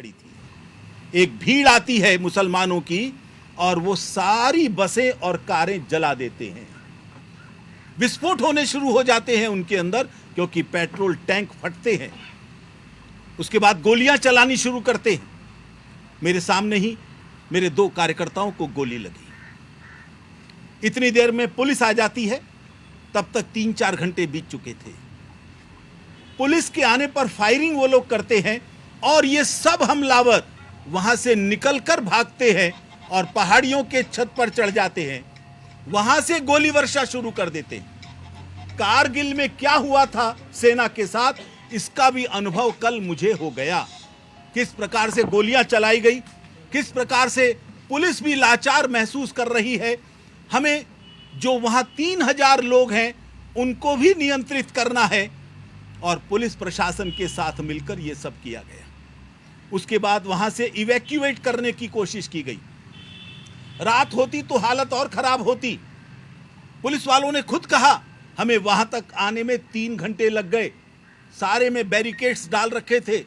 खड़ी थी। एक भीड़ आती है मुसलमानों की और वो सारी बसें और कारें जला देते हैं। विस्फोट होने शुरू हो जाते हैं उनके अंदर, क्योंकि पेट्रोल टैंक फटते हैं। उसके बाद गोलियां चलानी शुरू करते हैं। मेरे सामने ही मेरे 2 कार्यकर्ताओं को गोली लगी। इतनी देर में पुलिस आ जाती है, तब तक 3-4 घंटे बीत चुके थे। पुलिस के आने पर फायरिंग वो लोग करते हैं और ये सब हमलावर वहां से निकलकर भागते हैं और पहाड़ियों के छत पर चढ़ जाते हैं। वहां से गोली वर्षा शुरू कर देते हैं। कारगिल में क्या हुआ था सेना के साथ, इसका भी अनुभव कल मुझे हो गया। किस प्रकार से गोलियां चलाई गई, किस प्रकार से पुलिस भी लाचार महसूस कर रही है। हमें जो वहां 3000 लोग हैं उनको भी नियंत्रित करना है और पुलिस प्रशासन के साथ मिलकर यह सब किया गया। उसके बाद वहां से इवैक्यूएट करने की कोशिश की गई। रात होती तो हालत और खराब होती। पुलिस वालों ने खुद कहा हमें वहां तक आने में 3 घंटे लग गए। सारे में बैरिकेड्स डाल रखे थे।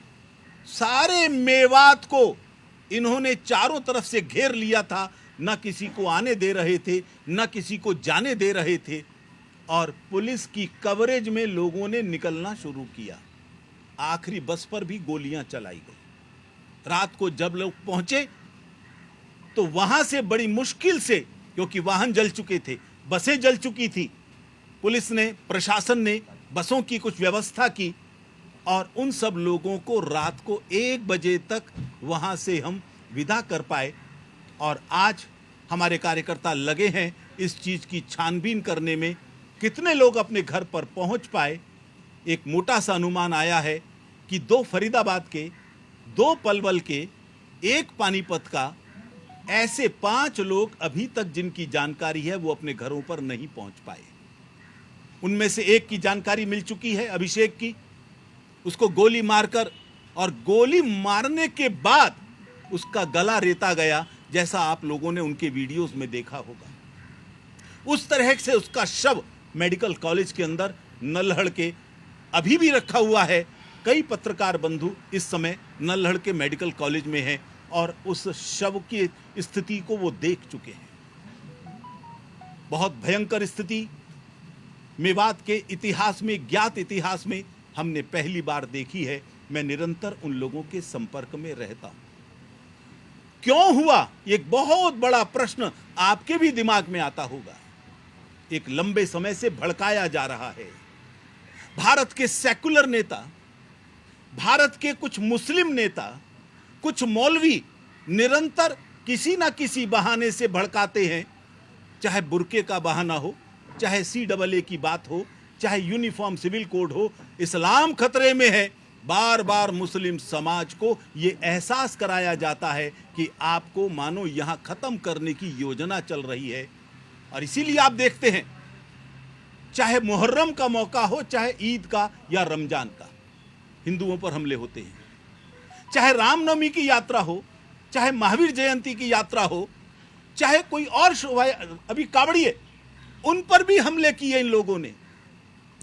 सारे मेवात को इन्होंने चारों तरफ से घेर लिया था। न किसी को आने दे रहे थे, न किसी को जाने दे रहे थे। और पुलिस की कवरेज में लोगों ने निकलना शुरू किया। आखिरी बस पर भी गोलियां चलाई गई। रात को जब लोग पहुंचे तो वहां से बड़ी मुश्किल से, क्योंकि वाहन जल चुके थे, बसें जल चुकी थी, पुलिस ने, प्रशासन ने बसों की कुछ व्यवस्था की और उन सब लोगों को रात को 1 बजे तक वहां से हम विदा कर पाए। और आज हमारे कार्यकर्ता लगे हैं इस चीज की छानबीन करने में, कितने लोग अपने घर पर पहुंच पाए। एक मोटा सा अनुमान आया है कि 2 फरीदाबाद के, 2 पलवल के, 1 पानीपत का, ऐसे 5 लोग अभी तक जिनकी जानकारी है वो अपने घरों पर नहीं पहुंच पाए। उनमें से एक की जानकारी मिल चुकी है, अभिषेक की। उसको गोली मारकर, और गोली मारने के बाद उसका गला रेता गया, जैसा आप लोगों ने उनके वीडियोस में देखा होगा। उस तरह से उसका शव मेडिकल कॉलेज के अंदर नल्हड़ के अभी भी रखा हुआ है। कई पत्रकार बंधु इस समय नल्हड़ के मेडिकल कॉलेज में हैं और उस शव की स्थिति को वो देख चुके हैं। बहुत भयंकर स्थिति मेवात के इतिहास में, ज्ञात इतिहास में हमने पहली बार देखी है। मैं निरंतर उन लोगों के संपर्क में रहता हूं। क्यों हुआ, एक बहुत बड़ा प्रश्न आपके भी दिमाग में आता होगा। एक लंबे समय से भड़काया जा रहा है। भारत के सेकुलर नेता, भारत के कुछ मुस्लिम नेता, कुछ मौलवी निरंतर किसी ना किसी बहाने से भड़काते हैं। चाहे बुर्के का बहाना हो, चाहे CAA की बात हो, चाहे यूनिफॉर्म सिविल कोड हो, इस्लाम खतरे में है। बार बार मुस्लिम समाज को यह एहसास कराया जाता है कि आपको मानो यहां खत्म करने की योजना चल रही है। और इसीलिए आप देखते हैं, चाहे मुहर्रम का मौका हो, चाहे ईद का या रमजान का, हिंदुओं पर हमले होते हैं। चाहे रामनवमी की यात्रा हो, चाहे महावीर जयंती की यात्रा हो, चाहे कोई और शोभा, अभी कावड़िए, उन पर भी हमले किए इन लोगों ने।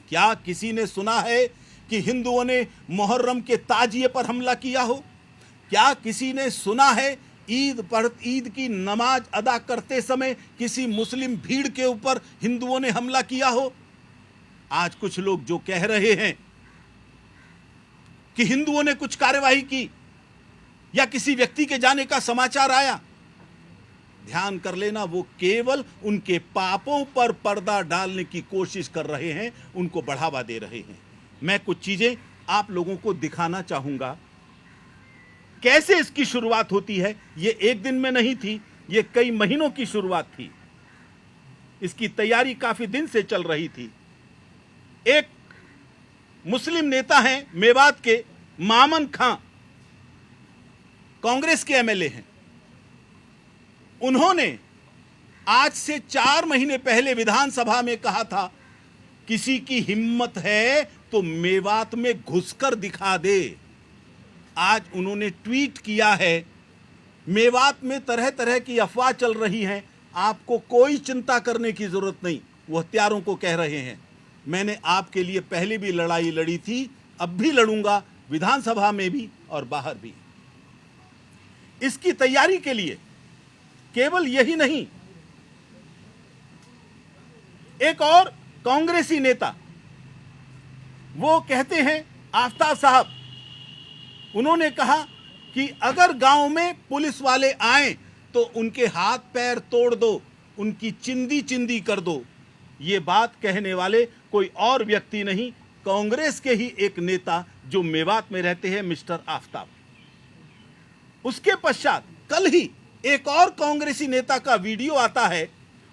क्या किसी ने सुना है कि हिंदुओं ने मुहर्रम के ताजिए पर हमला किया हो? क्या किसी ने सुना है ईद की नमाज अदा करते समय किसी मुस्लिम भीड़ के ऊपर हिंदुओं ने हमला किया हो? आज कुछ लोग जो कह रहे हैं कि हिंदुओं ने कुछ कार्यवाही की या किसी व्यक्ति के जाने का समाचार आया, ध्यान कर लेना, वो केवल उनके पापों पर पर्दा डालने की कोशिश कर रहे हैं, उनको बढ़ावा दे रहे हैं। मैं कुछ चीजें आप लोगों को दिखाना चाहूंगा। कैसे इसकी शुरुआत होती है, ये एक दिन में नहीं थी, ये कई महीनों की शुरुआत थी। इसकी तैयारी काफी दिन से चल रही थी। एक मुस्लिम नेता हैं मेवात के, मामन खां, कांग्रेस के MLA हैं। उन्होंने आज से 4 महीने पहले विधानसभा में कहा था, किसी की हिम्मत है तो मेवात में घुसकर दिखा दे। आज उन्होंने ट्वीट किया है, मेवात में तरह तरह की अफवाह चल रही हैं, आपको कोई चिंता करने की जरूरत नहीं। वो हत्यारों को कह रहे हैं, मैंने आपके लिए पहले भी लड़ाई लड़ी थी, अब भी लड़ूंगा, विधानसभा में भी और बाहर भी। इसकी तैयारी के लिए केवल यही नहीं, एक और कांग्रेसी नेता, वो कहते हैं आफ्ताब साहब, उन्होंने कहा कि अगर गांव में पुलिस वाले आए तो उनके हाथ पैर तोड़ दो, उनकी चिंदी चिंदी कर दो। ये बात कहने वाले कोई और व्यक्ति नहीं, कांग्रेस के ही एक नेता जो मेवात में रहते हैं, मिस्टर आफ्ताब। उसके पश्चात कल ही एक और कांग्रेसी नेता का वीडियो आता है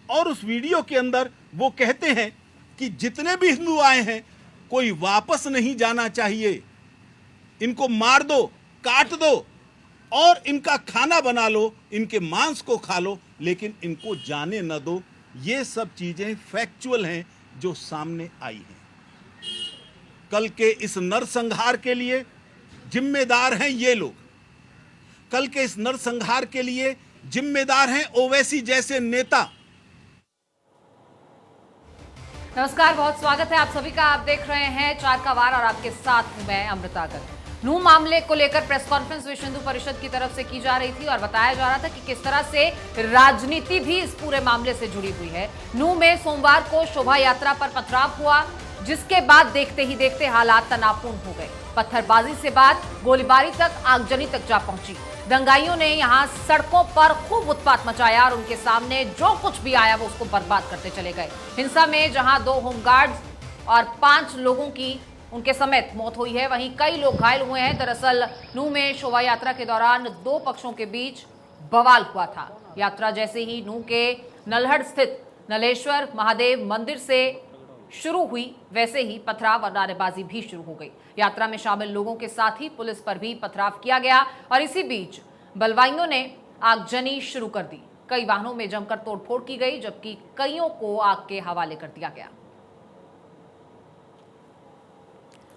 और उस वीडियो के अंदर वो कहते हैं कि जितने भी हिंदू आए हैं कोई वापस नहीं जाना चाहिए, इनको मार दो, काट दो और इनका खाना बना लो, इनके मांस को खा लो, लेकिन इनको जाने न दो। ये सब चीजें फैक्चुअल हैं जो सामने आई हैं। कल के इस नरसंहार के लिए जिम्मेदार हैं ये लोग, कल के इस नरसंहार के लिए जिम्मेदार हैं ओवैसी जैसे नेता। नमस्कार, बहुत स्वागत है आप सभी का। आप देख रहे हैं चार का वार और आपके साथ हूं मैं अमृता गर्ग। नूह मामले को लेकर प्रेस कॉन्फ्रेंस विश्व हिंदू परिषद की तरफ से की जा रही थी और बताया जा रहा था कि किस तरह से राजनीति भी इस पूरे मामले से जुड़ी हुई है। नूह में सोमवार को शोभा यात्रा पर पथराव हुआ, जिसके बाद देखते ही देखते हालात तनावपूर्ण हो गए। पत्थरबाजी से बाद गोलीबारी तक, आगजनी तक जा पहुंची। दंगाइयों ने यहां सड़कों पर खूब उत्पात मचाया और उनके सामने जो कुछ भी आया वो उसको बर्बाद करते चले गए। हिंसा में जहां 2 होमगार्ड्स और 5 लोगों की उनके समेत मौत हुई है, वहीं कई लोग घायल हुए हैं। दरअसल नूह में शोभा यात्रा के दौरान 2 पक्षों के बीच बवाल हुआ था। यात्रा जैसे ही नूह के नल्हड़ स्थित नलेश्वर महादेव मंदिर से शुरू हुई, वैसे ही पथराव और नारेबाजी भी शुरू हो गई। यात्रा में शामिल लोगों के साथ ही पुलिस पर भी पथराव किया गया और इसी बीच बलवाइयों ने आगजनी शुरू कर दी। कई वाहनों में जमकर तोड़फोड़ की गई, जबकि कईयों को आग के हवाले कर दिया गया।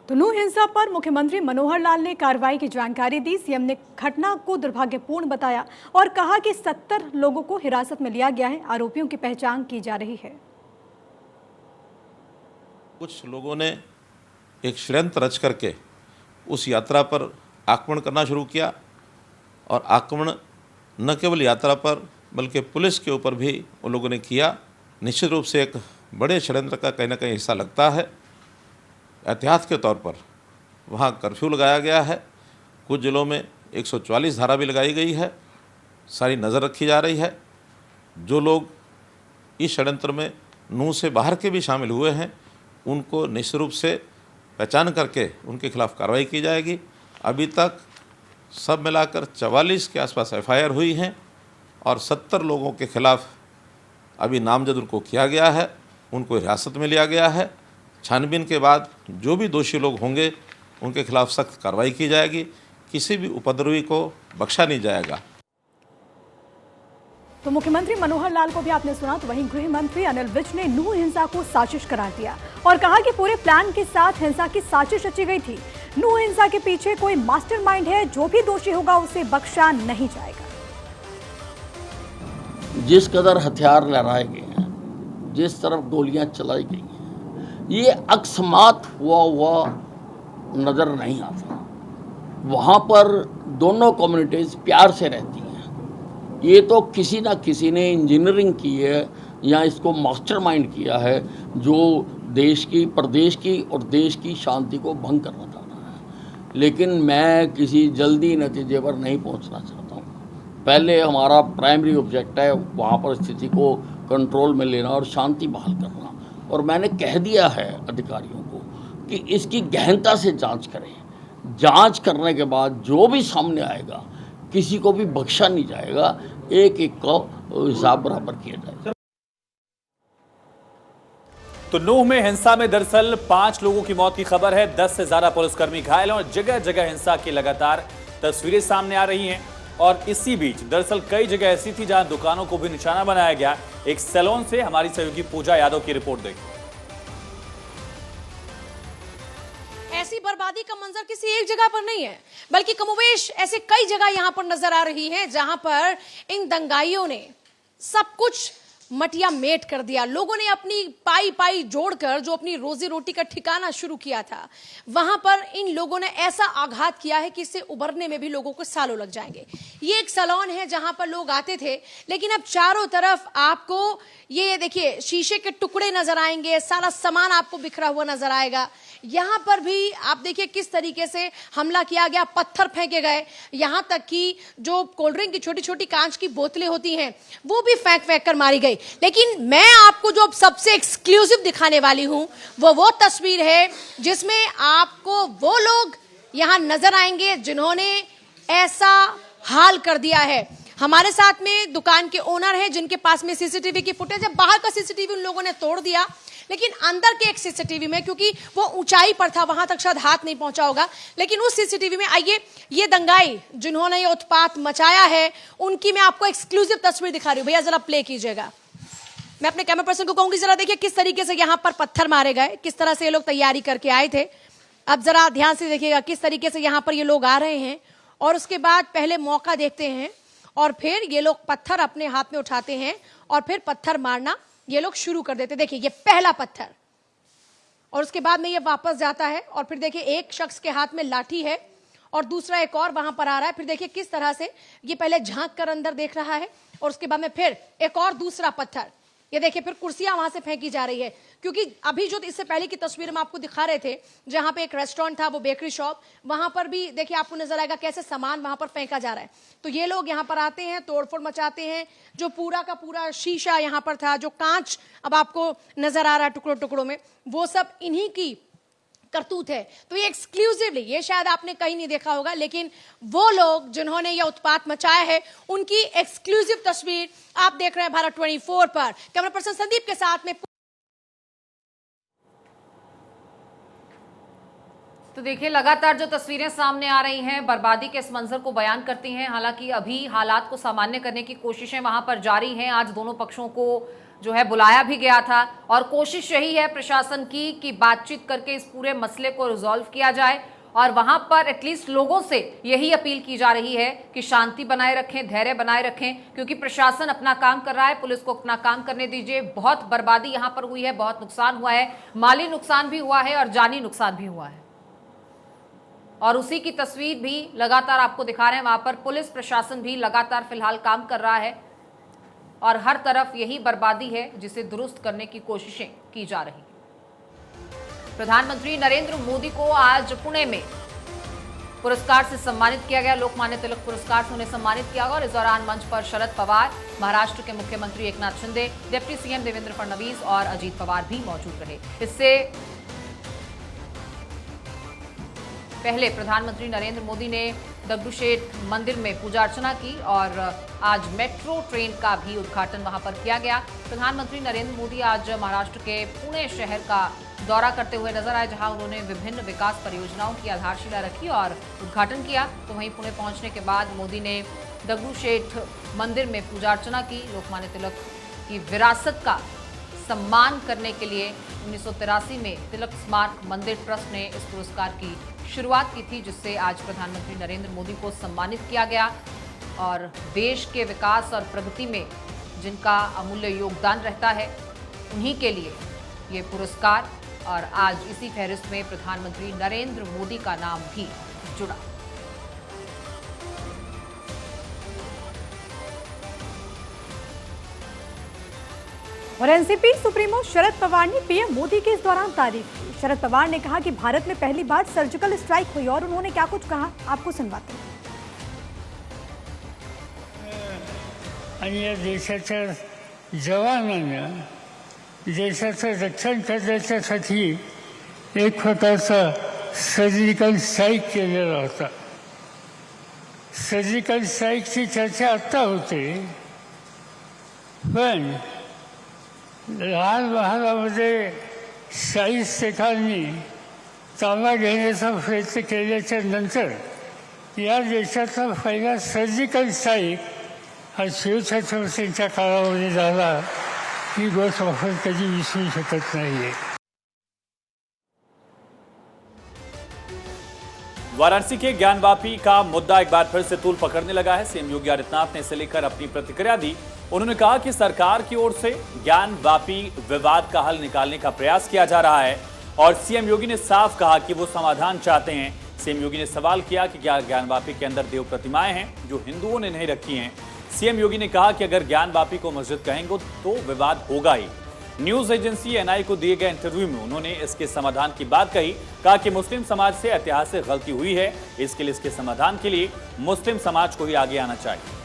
तो नूह हिंसा पर मुख्यमंत्री मनोहर लाल ने कार्रवाई की जानकारी दी। सीएम ने घटना को दुर्भाग्यपूर्ण बताया और कहा कि 70 लोगों को हिरासत में लिया गया है, आरोपियों की पहचान की जा रही है। कुछ लोगों ने एक षड्यंत्र रच करके उस यात्रा पर आक्रमण करना शुरू किया और आक्रमण न केवल यात्रा पर बल्कि पुलिस के ऊपर भी उन लोगों ने किया। निश्चित रूप से एक बड़े षड्यंत्र का कहीं ना कहीं हिस्सा लगता है। एहतियात के तौर पर वहाँ कर्फ्यू लगाया गया है, कुछ जिलों में 144 धारा भी लगाई गई है, सारी नज़र रखी जा रही है। जो लोग इस षड्यंत्र में नूह से बाहर के भी शामिल हुए हैं उनको निश्चित रूप से पहचान करके उनके खिलाफ कार्रवाई की जाएगी। अभी तक सब मिलाकर 44 के आसपास एफआईआर हुई हैं और 70 लोगों के खिलाफ अभी नामजद उनको किया गया है, उनको हिरासत में लिया गया है। छानबीन के बाद जो भी दोषी लोग होंगे उनके खिलाफ सख्त कार्रवाई की जाएगी, किसी भी उपद्रवी को बख्शा नहीं जाएगा। तो मुख्यमंत्री मनोहर लाल को भी आपने सुना, तो वहीं गृह मंत्री अनिल विज ने नूह हिंसा को साजिश करार दिया और कहा कि पूरे प्लान के साथ हिंसा की साजिश रची गई थी। नूह हिंसा के पीछे कोई मास्टरमाइंड है, जो भी दोषी होगा उसे बख्शा नहीं जाएगा। जिस कदर हथियार लहराए गए हैं, जिस तरफ गोलियां चलाई गई हैं, ये अकस्मात हुआ नजर नहीं आता। वहाँ पर दोनों कम्युनिटीज प्यार से रहती हैं। ये तो किसी ना किसी ने इंजीनियरिंग की है या इसको मास्टरमाइंड किया है, जो देश की, प्रदेश की और देश की शांति को भंग करना चाह रहा है। लेकिन मैं किसी जल्दी नतीजे पर नहीं पहुंचना चाहता हूं। पहले हमारा प्राइमरी ऑब्जेक्ट है वहाँ पर स्थिति को कंट्रोल में लेना और शांति बहाल करना। और मैंने कह दिया है अधिकारियों को कि इसकी गहनता से जांच करें। जांच करने के बाद जो भी सामने आएगा किसी को भी बख्शा नहीं जाएगा, एक एक को हिसाब बराबर किया जाएगा। तो नूह में हिंसा में दरअसल 5 लोगों की मौत की खबर है, 10 से ज्यादा पुलिसकर्मी घायल हैं और जगह जगह हिंसा की लगातार तस्वीरें सामने आ रही हैं। और इसी बीच दरअसल कई जगह ऐसी थी जहां दुकानों को भी निशाना बनाया गया। एक सैलून से हमारी सहयोगी पूजा यादव की रिपोर्ट देखिए। ऐसी बर्बादी का मंजर किसी एक जगह पर नहीं है, बल्कि कमोवेश ऐसे कई जगह यहां पर नजर आ रही है जहां पर इन दंगाइयों ने सब कुछ मटिया मेट कर दिया। लोगों ने अपनी पाई पाई जोड़कर जो अपनी रोजी रोटी का ठिकाना शुरू किया था, वहां पर इन लोगों ने ऐसा आघात किया है कि इससे उभरने में भी लोगों को सालों लग जाएंगे। ये एक सैलून है जहां पर लोग आते थे, लेकिन अब चारों तरफ आपको ये देखिए शीशे के टुकड़े नजर आएंगे, सारा सामान आपको बिखरा हुआ नजर आएगा। यहां पर भी आप देखिए किस तरीके से हमला किया गया, पत्थर फेंके गए, यहां तक कि जो कोल्ड ड्रिंक की छोटी छोटी कांच की बोतलें होती हैं वो भी फेंक फेंक कर मारी गई। लेकिन मैं आपको जो सबसे एक्सक्लूसिव दिखाने वाली हूं वो तस्वीर है जिसमें आपको वो लोग यहां नजर आएंगे जिन्होंने ऐसा हाल कर दिया है। हमारे साथ में दुकान के ओनर हैं जिनके पास में सीसीटीवी की फुटेज है। बाहर का सीसीटीवी उन लोगों ने तोड़ दिया, लेकिन अंदर के एक सीसीटीवी में, क्योंकि वो ऊंचाई पर था, वहां तक शायद हाथ नहीं पहुंचा होगा, लेकिन उस सीसीटीवी में आइए, ये दंगाई जिन्होंने ये उत्पात मचाया है उनकी मैं आपको एक्सक्लूसिव तस्वीर दिखा रही हूं। भैया जरा प्ले कीजिएगा। मैं अपने कैमरा पर्सन को कहूंगी जरा देखिए किस तरीके से यहां पर पत्थर मारे गए, किस तरह से ये लोग तैयारी करके आए थे। अब जरा ध्यान से देखिएगा किस तरीके से यहां पर ये लोग आ रहे हैं, और उसके बाद पहले मौका देखते हैं और फिर ये लोग पत्थर अपने हाथ में उठाते हैं और फिर पत्थर मारना ये लोग शुरू कर देते। देखिए ये पहला पत्थर, और उसके बाद में ये वापस जाता है, और फिर देखिए एक शख्स के हाथ में लाठी है और दूसरा एक और वहां पर आ रहा है। फिर देखिए किस तरह से ये पहले झांक कर अंदर देख रहा है, और उसके बाद में फिर एक और दूसरा पत्थर। ये देखिए फिर कुर्सियां वहां से फेंकी जा रही है, क्योंकि अभी जो इससे पहले की तस्वीर हम आपको दिखा रहे थे जहां पे एक रेस्टोरेंट था, वो बेकरी शॉप, वहां पर भी देखिए आपको नजर आएगा कैसे सामान वहां पर फेंका जा रहा है। तो ये लोग यहां पर आते हैं, तोड़फोड़ मचाते हैं। जो पूरा का पूरा शीशा यहां पर था, जो कांच अब आपको नजर आ रहा है टुकड़ों टुकड़ों में, वो सब इन्हीं की करतूत है। तो ये एक्सक्लूसिवली, ये शायद आपने कहीं नहीं देखा होगा, लेकिन वो लोग जिन्होंने ये उत्पात मचाया है उनकी एक्सक्लूसिव तस्वीर आप देख रहे हैं भारत 24 पर। कैमरा पर्सन संदीप के साथ में। तो देखिए लगातार जो तस्वीरें सामने आ रही हैं बर्बादी के इस मंजर को बयान करती हैं। हालांकि अभी हालात को सामान्य करने की कोशिशें वहां पर जारी हैं। आज दोनों पक्षों को जो है बुलाया भी गया था, और कोशिश यही है प्रशासन की कि बातचीत करके इस पूरे मसले को रिजॉल्व किया जाए, और वहां पर एटलीस्ट लोगों से यही अपील की जा रही है कि शांति बनाए रखें, धैर्य बनाए रखें, क्योंकि प्रशासन अपना काम कर रहा है, पुलिस को अपना काम करने दीजिए। बहुत बर्बादी यहां पर हुई है, बहुत नुकसान हुआ है, माली नुकसान भी हुआ है और जानी नुकसान भी हुआ है, और उसी की तस्वीर भी लगातार आपको दिखा रहे हैं। वहां पर पुलिस प्रशासन भी लगातार फिलहाल काम कर रहा है, और हर तरफ यही बर्बादी है जिसे दुरुस्त करने की कोशिशें की जा रही हैं। प्रधानमंत्री नरेंद्र मोदी को आज पुणे में पुरस्कार से सम्मानित किया गया। लोकमान्य तिलक पुरस्कार से उन्हें सम्मानित किया गया, और इस दौरान मंच पर शरद पवार, महाराष्ट्र के मुख्यमंत्री एकनाथ शिंदे, डिप्टी सीएम देवेंद्र फडणवीस और अजीत पवार भी मौजूद रहे। इससे पहले प्रधानमंत्री नरेंद्र मोदी ने दगडूशेठ मंदिर में पूजा अर्चना की, और आज मेट्रो ट्रेन का भी उद्घाटन वहां पर किया गया। प्रधानमंत्री नरेंद्र मोदी आज महाराष्ट्र के पुणे शहर का दौरा करते हुए नजर आए, जहां उन्होंने विभिन्न विकास परियोजनाओं की आधारशिला रखी और उद्घाटन किया। तो वहीं पुणे पहुंचने के बाद मोदी ने दगडूशेठ मंदिर में पूजा अर्चना की। लोकमान्य तिलक की विरासत का सम्मान करने के लिए 1983 में तिलक स्मारक मंदिर ट्रस्ट ने इस पुरस्कार की शुरुआत की थी, जिससे आज प्रधानमंत्री नरेंद्र मोदी को सम्मानित किया गया। और देश के विकास और प्रगति में जिनका अमूल्य योगदान रहता है उन्हीं के लिए ये पुरस्कार, और आज इसी फहरिस्त में प्रधानमंत्री नरेंद्र मोदी का नाम भी जुड़ा। और एनसीपी सुप्रीमो शरद पवार ने पीएम मोदी की इस दौरान तारीफ की। शरद पवार ने कहा कि भारत में पहली बार सर्जिकल स्ट्राइक हुई, और उन्होंने क्या कुछ कहा आपको सुनवाते हैं। आणि या देशाच्या जवानांना देशाचं रक्षण करण्यासाठी एक प्रकारचा सर्जिकल स्ट्राईक केलेला होता। सर्जिकल स्ट्राईकची चर्चा आत्ता होते, पण लाल महालामध्ये 40 सेकांनी ताबा घेण्याचा प्रयत्न केल्याच्या नंतर या देशाचा पहिला सर्जिकल स्ट्राईक हा शिवछत्रपतींच्या काळामध्ये झाला, ही गोष्ट आपण कधी विसरू शकत नाही। वाराणसी के ज्ञानवापी का मुद्दा एक बार फिर से तूल पकड़ने लगा है। सीएम योगी आदित्यनाथ ने इसे लेकर अपनी प्रतिक्रिया दी। उन्होंने कहा कि सरकार की ओर से ज्ञानवापी विवाद का हल निकालने का प्रयास किया जा रहा है और सीएम योगी ने साफ कहा कि वो समाधान चाहते हैं। सीएम योगी ने सवाल किया कि क्या ज्ञानवापी के अंदर देव प्रतिमाएं हैं जो हिंदुओं ने नहीं रखी हैं। सीएम योगी ने कहा कि अगर ज्ञानवापी को मस्जिद कहेंगे तो विवाद होगा ही। न्यूज एजेंसी एनआई को दिए गए इंटरव्यू में उन्होंने इसके समाधान की बात कही। कहा कि मुस्लिम समाज से ऐतिहासिक गलती हुई है, इसके लिए इसके समाधान के लिए मुस्लिम समाज को ही आगे आना चाहिए।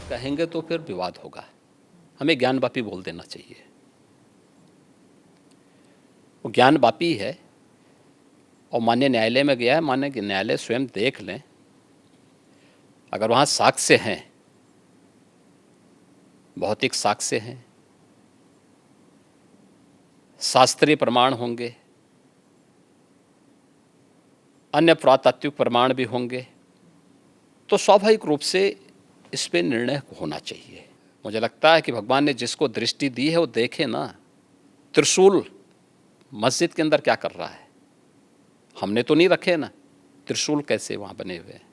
कहेंगे तो फिर विवाद होगा, हमें ज्ञानवापी बोल देना चाहिए। वो ज्ञानवापी है और माननीय न्यायालय में गया है, माननीय न्यायालय स्वयं देख लें, अगर वहाँ साक्ष्य हैं, भौतिक साक्ष्य हैं, शास्त्रीय प्रमाण होंगे, अन्य पुरातात्विक प्रमाण भी होंगे, तो स्वाभाविक रूप से इस पे निर्णय होना चाहिए। मुझे लगता है कि भगवान ने जिसको दृष्टि दी है वो देखे ना, त्रिशूल मस्जिद के अंदर क्या कर रहा है। हमने तो नहीं रखे ना, त्रिशूल कैसे वहाँ बने हुए हैं,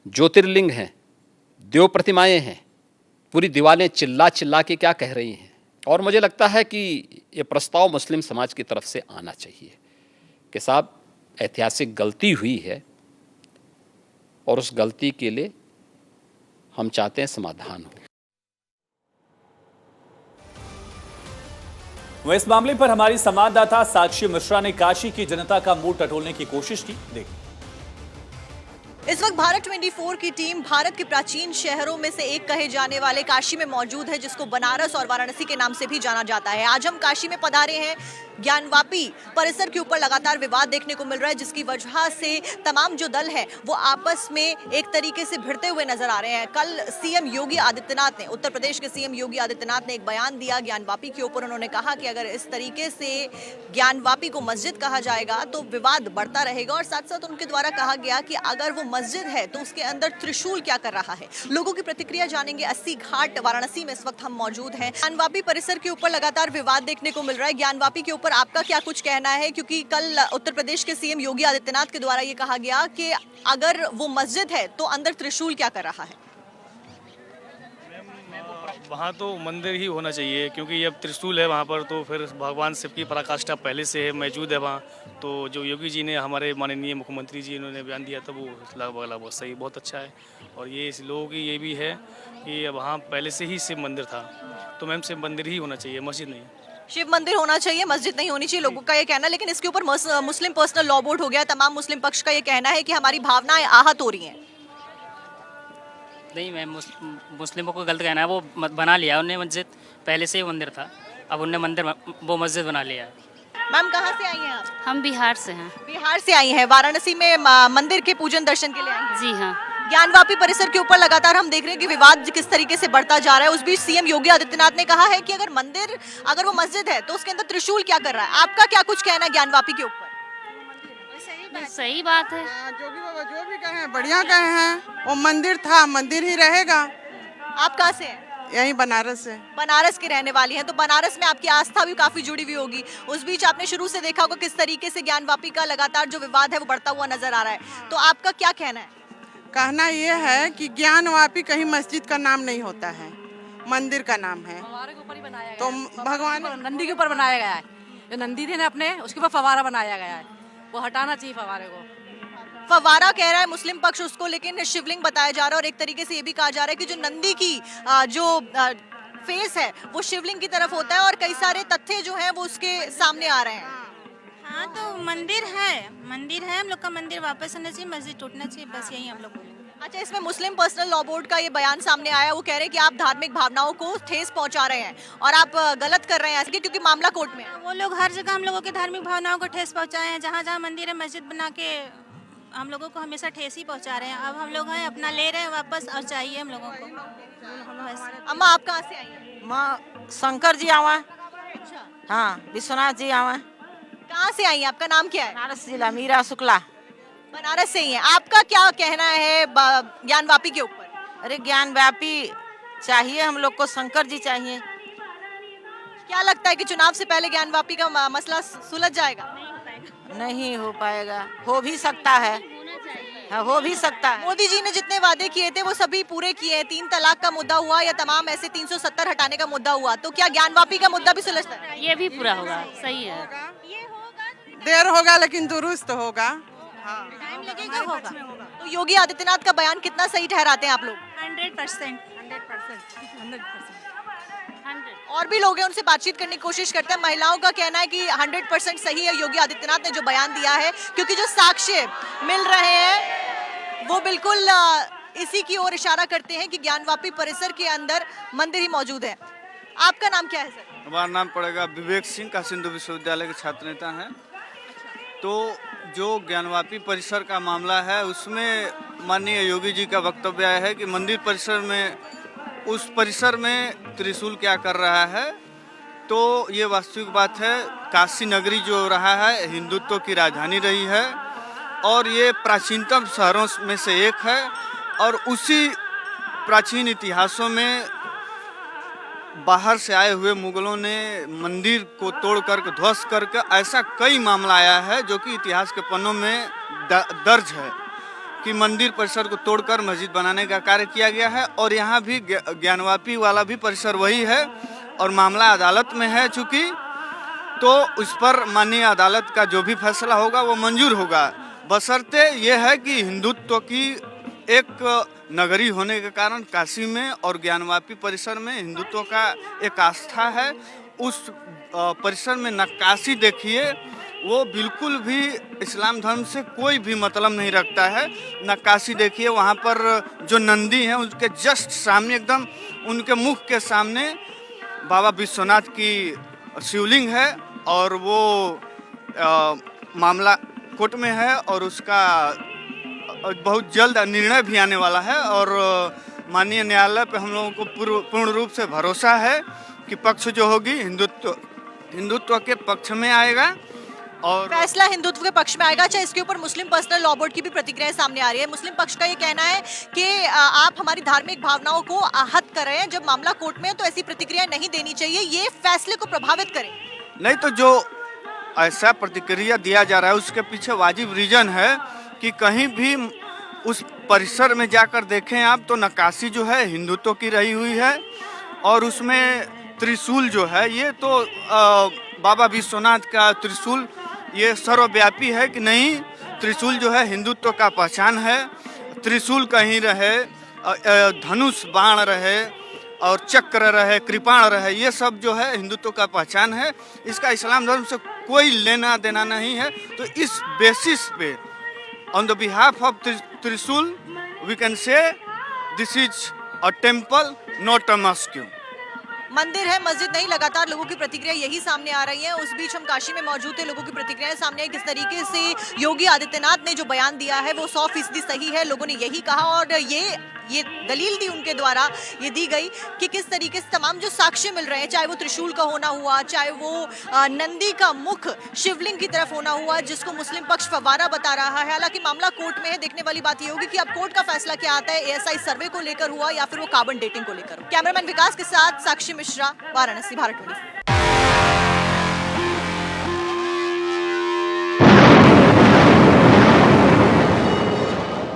ज्योतिर्लिंग हैं, देव प्रतिमाएं हैं, पूरी दीवारें चिल्ला चिल्ला के क्या कह रही हैं। और मुझे लगता है कि ये प्रस्ताव मुस्लिम समाज की तरफ से आना चाहिए कि साहब ऐतिहासिक गलती हुई है और उस गलती के लिए हम चाहते हैं समाधान हो। वह इस मामले पर हमारी संवाददाता साक्षी मिश्रा ने काशी की जनता का मूड टटोलने की कोशिश की। देखिए, इस वक्त भारत 24 की टीम भारत के प्राचीन शहरों में से एक कहे जाने वाले काशी में मौजूद है, जिसको बनारस और वाराणसी के नाम से भी जाना जाता है। आज हम काशी में पधारे हैं। ज्ञानवापी परिसर के ऊपर लगातार विवाद देखने को मिल रहा है, जिसकी वजह से तमाम जो दल है वो आपस में एक तरीके से भिड़ते हुए नजर आ रहे हैं। कल सीएम योगी आदित्यनाथ ने, उत्तर प्रदेश के सीएम योगी आदित्यनाथ ने एक बयान दिया ज्ञानवापी के ऊपर। उन्होंने कहा कि अगर इस तरीके से ज्ञानवापी को मस्जिद कहा जाएगा तो विवाद बढ़ता रहेगा। और साथ साथ उनके द्वारा कहा गया कि अगर वो मस्जिद है तो उसके अंदर त्रिशूल क्या कर रहा है। लोगों की प्रतिक्रिया जानेंगे। 80 घाट वाराणसी में इस वक्त हम मौजूद हैं। ज्ञानवापी परिसर के ऊपर लगातार विवाद देखने को मिल रहा है। ज्ञानवापी के ऊपर आपका क्या कुछ कहना है, क्योंकि कल उत्तर प्रदेश के सीएम योगी आदित्यनाथ के द्वारा ये कहा गया कि अगर वो मस्जिद है तो अंदर त्रिशूल क्या कर रहा है। वहाँ तो मंदिर ही होना चाहिए, क्योंकि अब त्रिशूल है वहाँ पर, तो फिर भगवान शिव की पराकाष्ठा पहले से है, मौजूद है वहाँ। तो जो योगी जी ने, हमारे माननीय मुख्यमंत्री जी इन्होंने बयान दिया था, वो लगभग बहुत सही, बहुत अच्छा है। और ये इस लोगों की ये भी है कि वहाँ पहले से ही शिव मंदिर था, तो मैम शिव मंदिर ही होना चाहिए, मस्जिद नहीं। शिव मंदिर होना चाहिए, मस्जिद नहीं होनी चाहिए, लोगों का ये कहना। लेकिन इसके ऊपर मुस्लिम पर्सनल लॉ बोर्ड हो गया। तमाम मुस्लिम पक्ष का ये कहना है कि हमारी भावनाएं आहत हो रही हैं। नहीं मैम, मुस्लिमों को गलत कहना है। वो बना लिया उन्होंने मस्जिद, पहले से ही मंदिर था, अब उन्होंने मंदिर वो मस्जिद बना लिया है। मैम कहाँ से आई हैं आप? हम बिहार से हैं। बिहार से आई हैं, वाराणसी में मंदिर के पूजन दर्शन के लिए आई हैं। जी हाँ। ज्ञानवापी परिसर के ऊपर लगातार हम देख रहे हैं कि विवाद किस तरीके से बढ़ता जा रहा है। उस बीच सीएम योगी आदित्यनाथ ने कहा है कि अगर वो मस्जिद है तो उसके अंदर त्रिशूल क्या कर रहा है। आपका क्या कुछ कहना है ज्ञानवापी के ऊपर? सही बात है। जोगी बाबा जो भी कहे बढ़िया कहे हैं, वो मंदिर था, मंदिर ही रहेगा। आप कहाँ से हैं? यहीं बनारस से। बनारस की रहने वाली हैं, तो बनारस में आपकी आस्था भी काफी जुड़ी हुई होगी। उस बीच आपने शुरू से देखा होगा किस तरीके से ज्ञानवापी का लगातार जो विवाद है वो बढ़ता हुआ नजर आ रहा है। तो आपका क्या कहना है? कहना ये है कि ज्ञानवापी कहीं मस्जिद का नाम नहीं होता है, मंदिर का नाम है। तो भगवान नंदी के ऊपर बनाया गया है, जो नंदी थे ना अपने, उसके ऊपर फवारा बनाया गया है, वो हटाना चाहिए फवारे को। फवारा कह रहा है मुस्लिम पक्ष उसको, लेकिन शिवलिंग बताया जा रहा है। और एक तरीके से ये भी कहा जा रहा है कि जो नंदी की जो फेस है वो शिवलिंग की तरफ होता है, और कई सारे तथ्य जो हैं वो उसके सामने आ रहे हैं। हाँ तो मंदिर है हम लोग का, मंदिर वापस आना चाहिए, मस्जिद टूटना चाहिए, बस यही हम लोग बोलेंगे। अच्छा, इसमें मुस्लिम पर्सनल लॉ बोर्ड का ये बयान सामने आया। वो कह रहे हैं कि आप धार्मिक भावनाओं को ठेस पहुंचा रहे हैं और आप गलत कर रहे हैं ऐसे, क्योंकि मामला कोर्ट में है। वो लोग हर जगह हम लोगों के धार्मिक भावनाओं को ठेस पहुंचाए हैं। जहाँ जहाँ मंदिर है, मस्जिद बना के हम लोगों को हमेशा ठेस ही पहुंचा रहे हैं। अब हम लोग हैं अपना ले रहे हैं वापस, और चाहिए हम लोगों को। अम्मा आप कहाँ से आई हैं? माँ शंकर जी आवा। हाँ, विश्वनाथ जी आवा। कहाँ से आई हैं? आपका नाम क्या है? बनारस जिला, मीरा शुक्ला। बनारस से ही हैं। आपका क्या कहना है ज्ञानवापी के ऊपर? अरे ज्ञानवापी चाहिए हम लोग को, शंकर जी चाहिए। क्या लगता है कि चुनाव से पहले ज्ञानवापी का मसला सुलझ जाएगा? नहीं हो पाएगा, हो भी सकता है। हाँ, हो भी सकता है। मोदी जी ने जितने वादे किए थे वो सभी पूरे किए हैं। 3 तलाक का मुद्दा हुआ या तमाम ऐसे 370 हटाने का मुद्दा हुआ, तो क्या ज्ञानवापी का मुद्दा भी सुलझता है? ये भी पूरा होगा, सही है। देर होगा लेकिन दुरुस्त होगा। टाइम लगेगा, होगा। तो योगी आदित्यनाथ का बयान कितना सही ठहराते हैं आप लोग? 100%। और भी लोग हैं, उनसे बातचीत करने की कोशिश करते हैं। महिलाओं का कहना है कि 100% सही है योगी आदित्यनाथ ने जो बयान दिया है, क्योंकि जो साक्ष्य मिल रहे हैं वो बिल्कुल इसी की ओर इशारा करते हैं कि ज्ञानवापी परिसर के अंदर मंदिर ही मौजूद है। आपका नाम क्या है सर? हमारा नाम पड़ेगा विवेक सिंह का, सिंधु विश्वविद्यालय के छात्र नेता हैं। तो जो ज्ञानवापी परिसर का मामला है उसमें माननीय योगी जी का वक्तव्य है कि मंदिर परिसर में, उस परिसर में त्रिशूल क्या कर रहा है। तो ये वास्तविक बात है, काशी नगरी जो रहा है हिंदुत्व की राजधानी रही है और ये प्राचीनतम शहरों में से एक है। और उसी प्राचीन इतिहासों में बाहर से आए हुए मुगलों ने मंदिर को तोड़ करके ध्वस्त करके, ऐसा कई मामला आया है जो कि इतिहास के पन्नों में दर्ज है कि मंदिर परिसर को तोड़कर मस्जिद बनाने का कार्य किया गया है। और यहाँ भी ज्ञानवापी वाला भी परिसर वही है और मामला अदालत में है चूँकि, तो उस पर माननीय अदालत का जो भी फैसला होगा वो मंजूर होगा। बशर्ते ये है कि हिंदुत्व की एक नगरी होने के कारण काशी में और ज्ञानवापी परिसर में हिंदुत्व का एक आस्था है। उस परिसर में नक्काशी देखिए, वो बिल्कुल भी इस्लाम धर्म से कोई भी मतलब नहीं रखता है। नक्काशी देखिए, वहाँ पर जो नंदी हैं उसके जस्ट सामने, एकदम उनके मुख के सामने बाबा विश्वनाथ की शिवलिंग है और वो मामला कोर्ट में है और उसका बहुत जल्द निर्णय भी आने वाला है। और माननीय न्यायालय पे हम लोगों को पूर्ण रूप से भरोसा है कि पक्ष जो होगी हिंदुत्व के पक्ष में आएगा और फैसला हिंदुत्व के पक्ष में आएगा। अच्छा, इसके ऊपर मुस्लिम पर्सनल लॉ बोर्ड की भी प्रतिक्रिया सामने आ रही है। मुस्लिम पक्ष का ये कहना है कि आप हमारी धार्मिक भावनाओं को आहत कर रहे हैं। जब मामला कोर्ट में है तो ऐसी प्रतिक्रिया नहीं देनी चाहिए, ये फैसले को प्रभावित करे। नहीं, तो जो ऐसा प्रतिक्रिया दिया जा रहा है उसके पीछे वाजिब रीजन है कि कहीं भी उस परिसर में जाकर देखें आप तो नक्काशी जो है हिंदुत्व की रही हुई है और उसमें त्रिशूल जो है ये तो बाबा विश्वनाथ का त्रिशूल ये सर्वव्यापी है कि नहीं। त्रिशूल जो है हिंदुत्व का पहचान है। त्रिशूल कहीं रहे, धनुष बाण रहे और चक्र रहे, कृपाण रहे, ये सब जो है हिंदुत्व का पहचान है। इसका इस्लाम धर्म से कोई लेना देना नहीं है। तो इस बेसिस पे on the behalf of Trishul, we can say this is a temple, not a mosque. मंदिर है, मस्जिद नहीं। लगातार लोगों की प्रतिक्रिया यही सामने आ रही है। उस बीच हम काशी में मौजूद थे, लोगों की प्रतिक्रियाएं सामने आई। किस तरीके से योगी आदित्यनाथ ने जो बयान दिया है वो 100% सही है, लोगों ने यही कहा। और ये दलील दी उनके द्वारा, ये दी गई कि किस तरीके से तमाम जो साक्ष्य मिल रहे हैं, चाहे वो त्रिशूल का होना हुआ, चाहे वो नंदी का मुख शिवलिंग की तरफ होना हुआ, जिसको मुस्लिम पक्ष फव्वारा बता रहा है। हालांकि मामला कोर्ट में है, देखने वाली बात ये होगी कि अब कोर्ट का फैसला क्या आता है। ASI सर्वे को लेकर हुआ या फिर वो कार्बन डेटिंग को लेकर। कैमरामैन विकास के साथ साक्षी मिश्रा, वाराणसी, भारत 24।